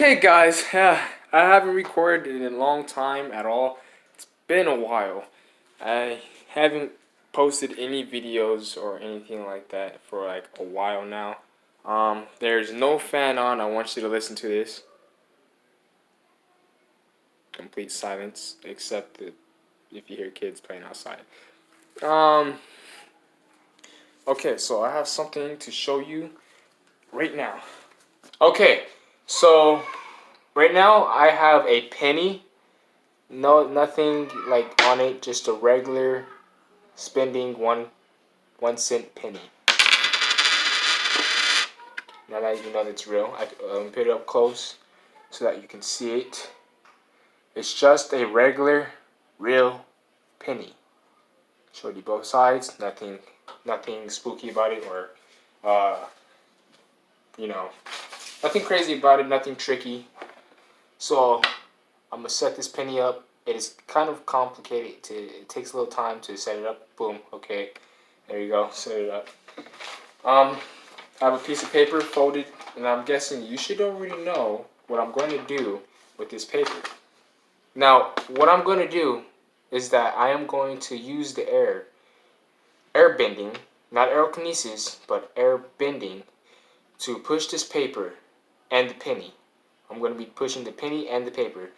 Okay, guys, I haven't recorded in a long time at all. It's been a while. I haven't posted any videos or anything like that for like a while now. There's no fan on. I want you to listen to this. Complete silence, except that if you hear kids playing outside. Okay, so I have something to show you right now. Okay, so right now I have a penny. No, nothing like on it, just a regular spending 1 cent penny. Now that you know that's real, I put it up close so that you can see it. It's just a regular, real penny. Showed you both sides. Nothing spooky about it, or nothing crazy about it. Nothing tricky. So I'm gonna set this penny up. It is kind of complicated. It takes a little time to set it up. Boom. Okay. There you go. Set it up. I have a piece of paper folded, and I'm guessing you should already know what I'm going to do with this paper. Now, what I'm going to do is that I am going to use the air bending, not aerokinesis, but air bending, to push this paper and the penny. I'm going to be pushing the penny and the paper.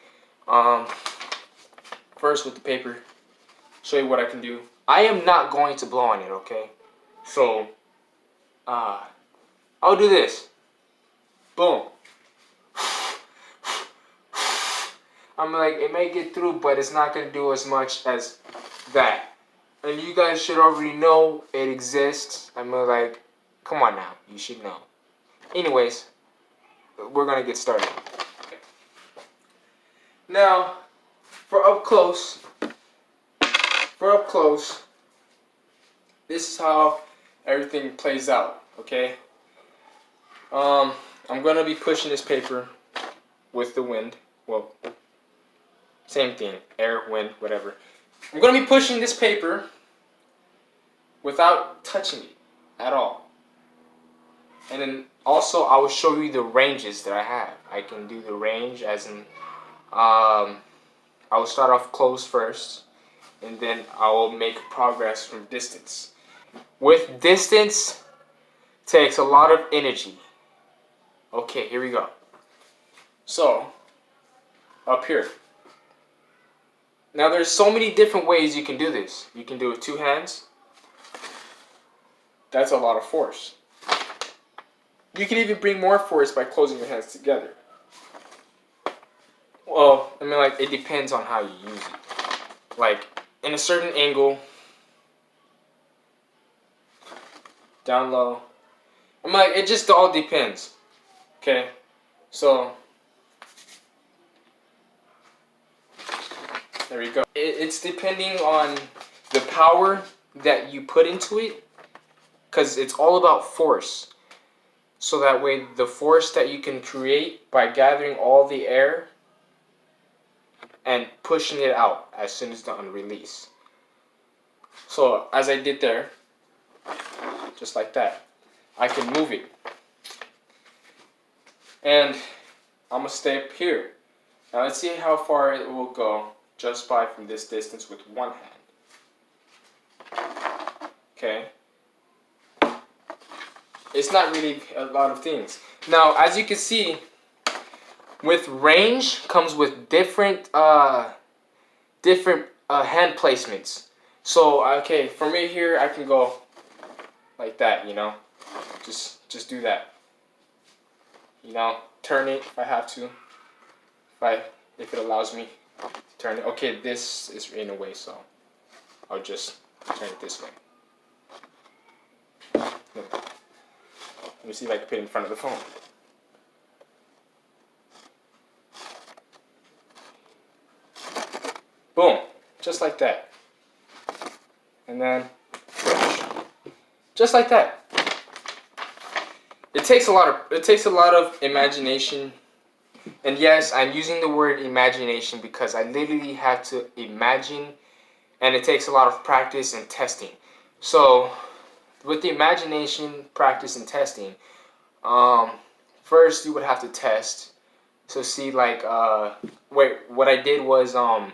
First with the paper, show you what I can do. I am not going to blow on it, okay? So, I'll do this. Boom. I'm like, it may get through, but it's not going to do as much as that. And you guys should already know it exists. I'm like, come on now, you should know. Anyways, we're going to get started. Now, for up close, this is how everything plays out, okay? I'm gonna be pushing this paper with the wind. Well, same thing, air, wind, whatever. I'm gonna be pushing this paper without touching it at all. And then also I will show you the ranges that I have. I can do the range as in, I will start off close first, and then I will make progress from distance. With distance, takes a lot of energy. Okay, here we go. So, up here. Now there's so many different ways you can do this. You can do it with 2 hands. That's a lot of force. You can even bring more force by closing your hands together. Well, I mean, like, it depends on how you use it. Like, in a certain angle, down low. I'm like, it just all depends. Okay, so there we go. It's depending on the power that you put into it, because it's all about force. So that way, the force that you can create by gathering all the air and pushing it out as soon as it's done release. So as I did there, just like that, I can move it. And I'm going to stay up here. Now let's see how far it will go just by from this distance with one hand. Okay. It's not really a lot of things. Now, as you can see, with range comes with different hand placements. So, okay, from right here, I can go like that, you know. Just do that. You know, turn it if I have to. If it allows me to turn it. Okay, this is in a way, so I'll just turn it this way. Let me see if I can put it in front of the phone. Boom, just like that. And then just like that. It takes a lot of imagination. And yes, I'm using the word imagination because I literally have to imagine, and it takes a lot of practice and testing. So, with the imagination, practice, and testing, first you would have to test So see, like, what I did was, I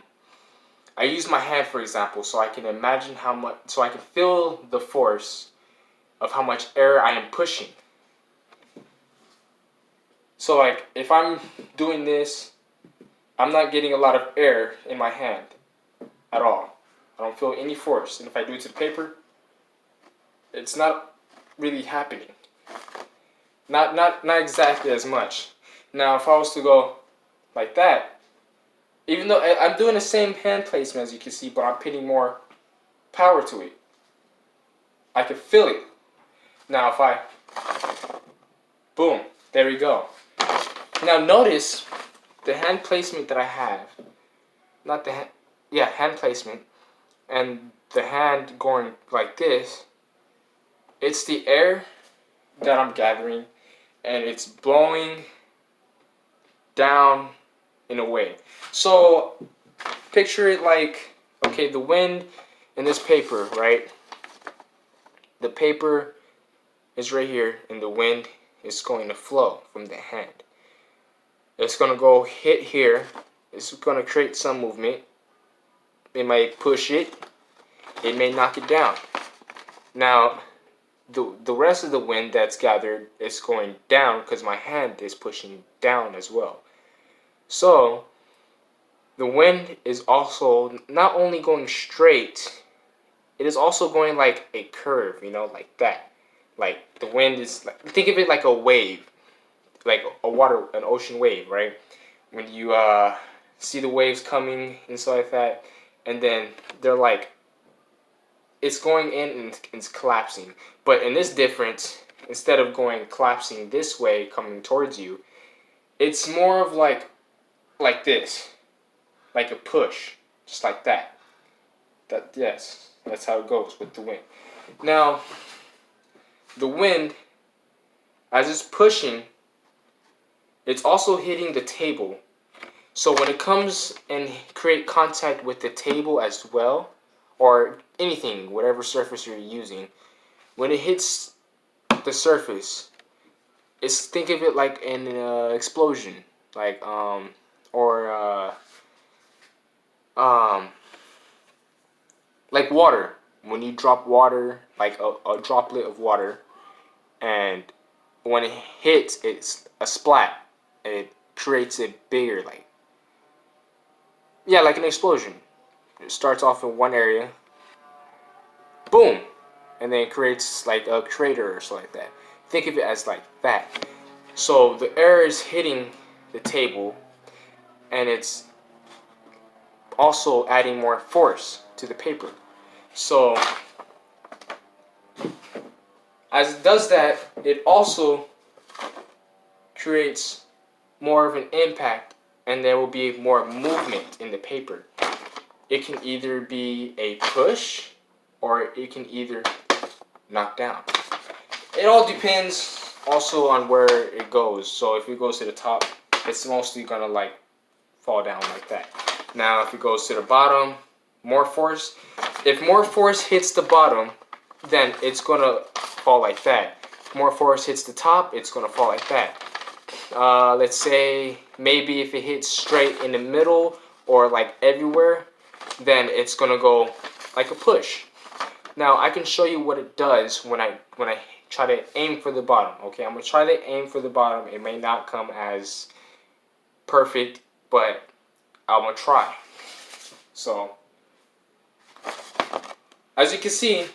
used my hand, for example, so I can imagine how much, so I can feel the force of how much air I am pushing. So like, if I'm doing this, I'm not getting a lot of air in my hand at all. I don't feel any force. And if I do it to the paper, it's not really happening. Not exactly as much. Now, if I was to go like that, even though I'm doing the same hand placement as you can see, but I'm putting more power to it, I can feel it. Now, if I, boom, there we go. Now notice the hand placement that I have, not the hand, yeah, hand placement, and the hand going like this, it's the air that I'm gathering, and it's blowing down in a way. So picture it like, okay, the wind in this paper, right? The paper is right here, and the wind is going to flow from the hand. It's going to go hit here. It's going to create some movement. It might push it. It may knock it down. Now, the rest of the wind that's gathered is going down because my hand is pushing down as well. So, the wind is also not only going straight, it is also going like a curve, you know, like that. Like, the wind is, like, think of it like a wave. Like an ocean wave, right? When you see the waves coming and stuff like that, and then they're like, it's going in and it's collapsing. But in this difference, instead of going collapsing this way, coming towards you, it's more of like this, like a push, just like that. Yes, that's how it goes with the wind. Now, the wind, as it's pushing, it's also hitting the table. So when it comes and create contact with the table as well, or anything, whatever surface you're using, when it hits the surface, think of it like an explosion, like like water. When you drop water, like a droplet of water, and when it hits, it's a splat. It creates a bigger, like, yeah, like an explosion. It starts off in one area, boom, and then it creates like a crater or something like that. Think of it as like that. So the air is hitting the table, and it's also adding more force to the paper. So as it does that, it also creates more of an impact, and there will be more movement in the paper. It can either be a push, or it can either knock down. It all depends also on where it goes. So if it goes to the top, it's mostly gonna like fall down like that. Now if it goes to the bottom, more force. If more force hits the bottom, then it's gonna fall like that. If more force hits the top, it's gonna fall like that. Let's say maybe if it hits straight in the middle or like everywhere, then it's gonna go like a push. Now I can show you what it does when I try to aim for the bottom. Okay, I'm gonna try to aim for the bottom. It may not come as perfect, but I'm gonna try. So as you can see,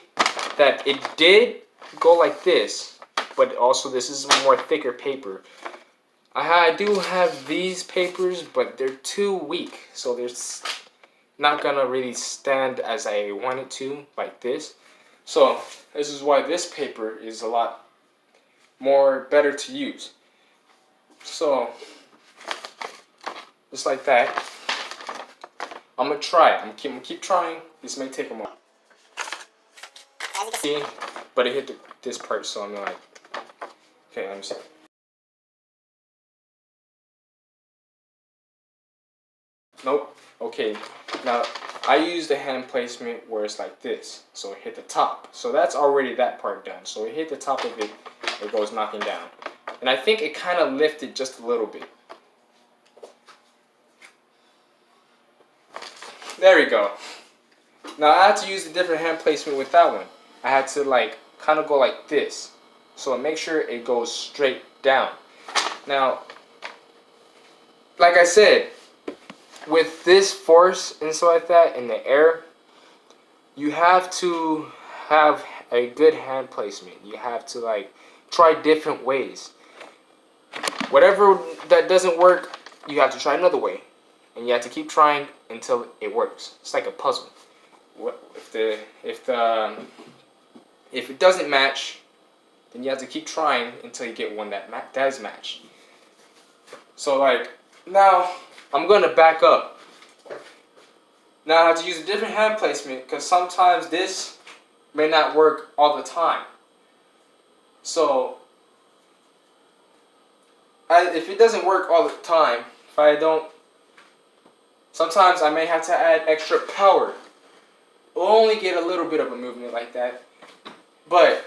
that it did go like this, but also this is more thicker paper. I do have these papers, but they're too weak, so they're not gonna really stand as I want it to, like this. So this is why this paper is a lot more better to use. So just like that. I'm gonna try it. I'm gonna keep trying. This may take a moment. See, but it hit this part, so I'm like, okay, let me see. Nope. Okay. Now I use the hand placement where it's like this, so it hit the top. So that's already that part done. So it hit the top of it. It goes knocking down, and I think it kind of lifted just a little bit. There we go. Now I had to use a different hand placement with that one. I had to like kind of go like this. So make sure it goes straight down. Now, like I said, with this force and stuff like that in the air, you have to have a good hand placement. You have to like try different ways. Whatever that doesn't work, you have to try another way. And you have to keep trying until it works. It's like a puzzle. If it doesn't match, then you have to keep trying until you get one that does match. So like now I'm gonna back up. Now I have to use a different hand placement because sometimes this may not work all the time. So if it doesn't work all the time, sometimes I may have to add extra power. We'll only get a little bit of a movement like that. But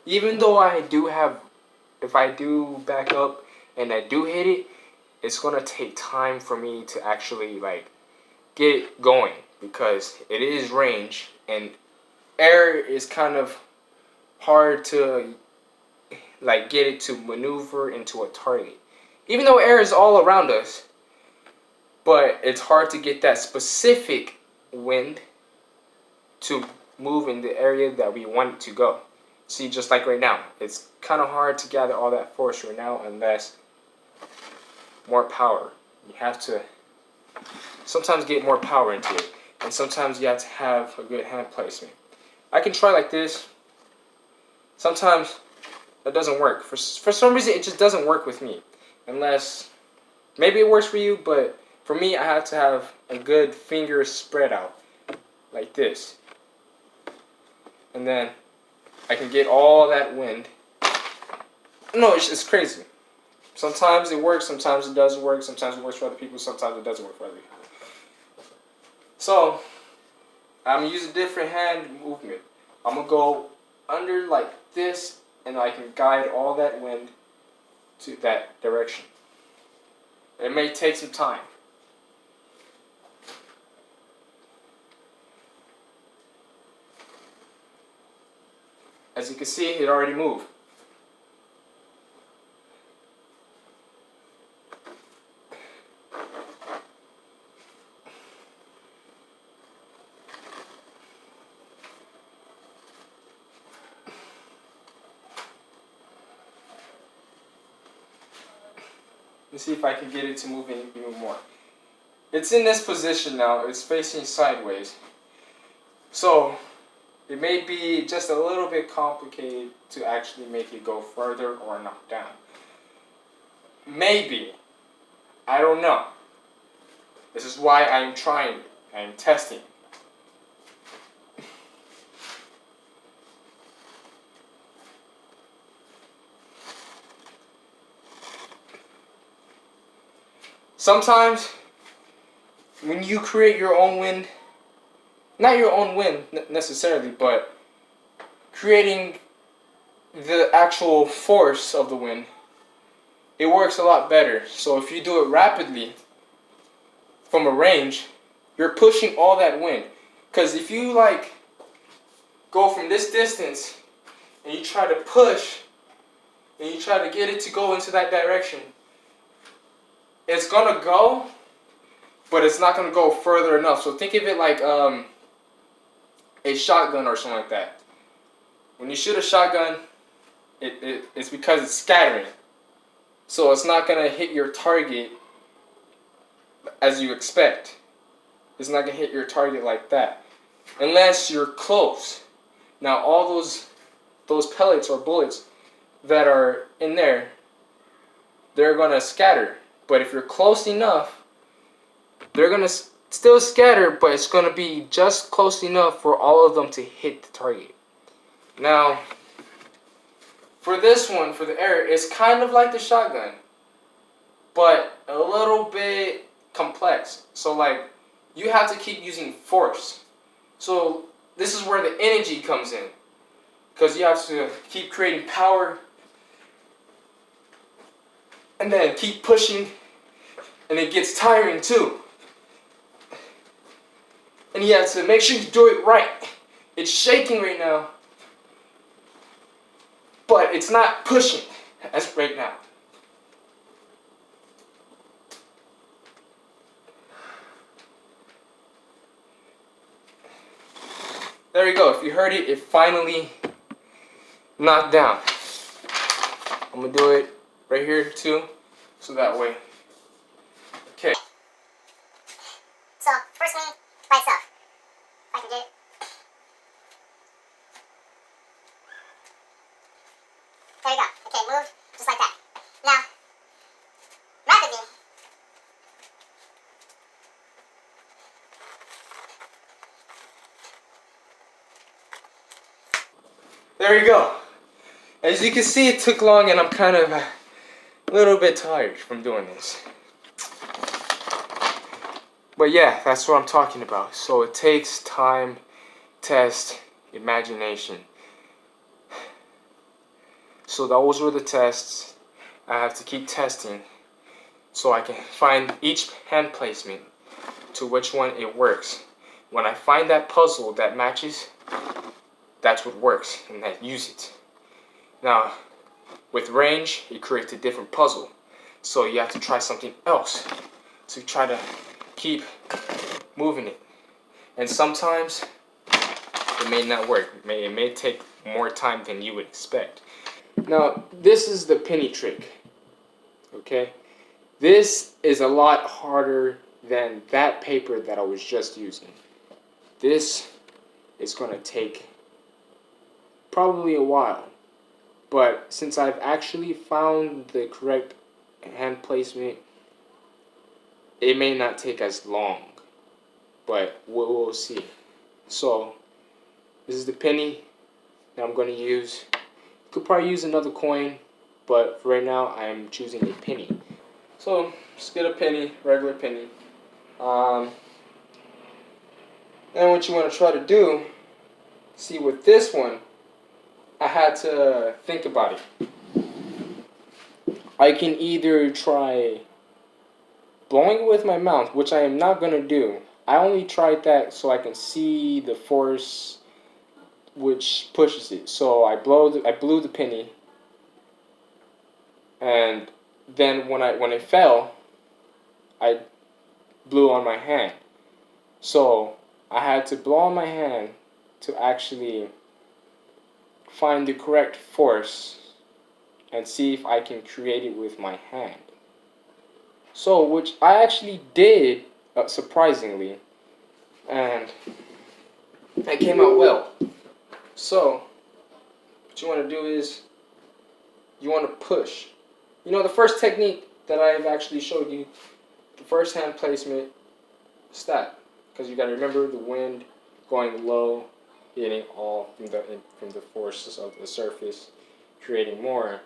even though if I do back up and I do hit it, it's gonna take time for me to actually like get it going because it is range and air is kind of hard to like get it to maneuver into a target. Even though air is all around us, but it's hard to get that specific wind to move in the area that we want it to go. See, just like right now, it's kind of hard to gather all that force right now unless more power. You have to sometimes get more power into it, and sometimes you have to have a good hand placement. I can try like this. Sometimes that doesn't work. For some reason, it just doesn't work with me. Unless, maybe it works for you, but for me, I have to have a good finger spread out. Like this. And then I can get all that wind. No, it's crazy. Sometimes it works, sometimes it doesn't work, sometimes it works for other people, sometimes it doesn't work for other people. So, I'm going to use a different hand movement. I'm going to go under like this, and I can guide all that wind to that direction. It may take some time. As you can see, it already moved. Let's see if I can get it to move in even more. It's in this position now. It's facing sideways. So it may be just a little bit complicated to actually make it go further or knock down. Maybe. I don't know. This is why I'm trying. I'm testing. Sometimes, when you create your own wind, not your own wind necessarily, but creating the actual force of the wind, it works a lot better. So if you do it rapidly, from a range, you're pushing all that wind. Because if you like go from this distance and you try to push and you try to get it to go into that direction, it's gonna go, but it's not gonna go further enough. So think of it like a shotgun or something like that. When you shoot a shotgun, it's because it's scattering. So it's not gonna hit your target as you expect. It's not gonna hit your target like that, unless you're close. Now all those pellets or bullets that are in there, they're gonna scatter. But if you're close enough, they're gonna still scatter, but it's gonna be just close enough for all of them to hit the target. Now, for this one, for the air, it's kind of like the shotgun, but a little bit complex. So like, you have to keep using force. So this is where the energy comes in, because you have to keep creating power and then keep pushing, and it gets tiring too. And you have to make sure you do it right. It's shaking right now, but it's not pushing as right now. There you go. If you heard it, it finally knocked down. I'm gonna do it right here too, so that way. Okay. So first wing by itself. If I can get it. There you go. Okay, moved just like that. Now, rapidly. There you go. As you can see, it took long, and I'm kind of a little bit tired from doing this. But yeah, that's what I'm talking about. So it takes time, test, imagination. So those were the tests. I have to keep testing so I can find each hand placement to which one it works. When I find that puzzle that matches, that's what works, and I use it. Now, with range, it creates a different puzzle. So you have to try something else to try to keep moving it. And sometimes it may not work. It may take more time than you would expect. Now, this is the penny trick. Okay? This is a lot harder than that paper that I was just using. This is going to take probably a while. But since I've actually found the correct hand placement, it may not take as long, but we'll see. So this is the penny that I'm going to use. Could probably use another coin, but for right now I'm choosing a penny. So just get a penny, regular penny. And what you want to try to do, see with this one, I had to think about it. I can either try blowing it with my mouth, which I am not going to do. I only tried that so I can see the force which pushes it. So I blew the penny, and then when it fell, I blew on my hand. So I had to blow on my hand to actually find the correct force and see if I can create it with my hand. So, which I actually did, surprisingly, and it came out well. So, what you want to do is, you want to push. You know, the first technique that I've actually showed you, the first hand placement, is that. Because you got to remember the wind going low, hitting all from the forces of the surface, creating more,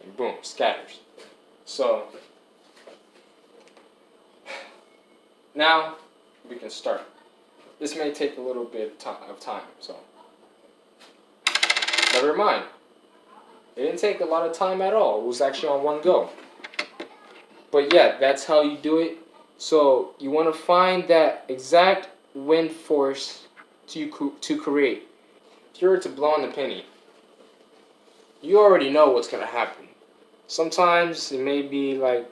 and boom, scatters. So now we can start. This may take a little bit of time, so never mind. It didn't take a lot of time at all. It was actually on one go. But yeah, that's how you do it. So you want to find that exact wind force to create. If you were to blow on the penny, you already know what's going to happen. Sometimes it may be like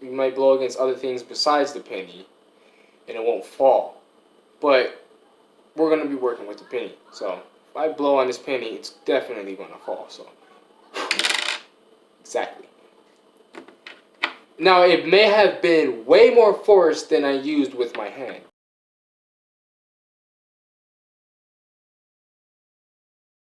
you might blow against other things besides the penny and it won't fall. But we're going to be working with the penny. So if I blow on this penny, it's definitely going to fall. So exactly. Now it may have been way more force than I used with my hand.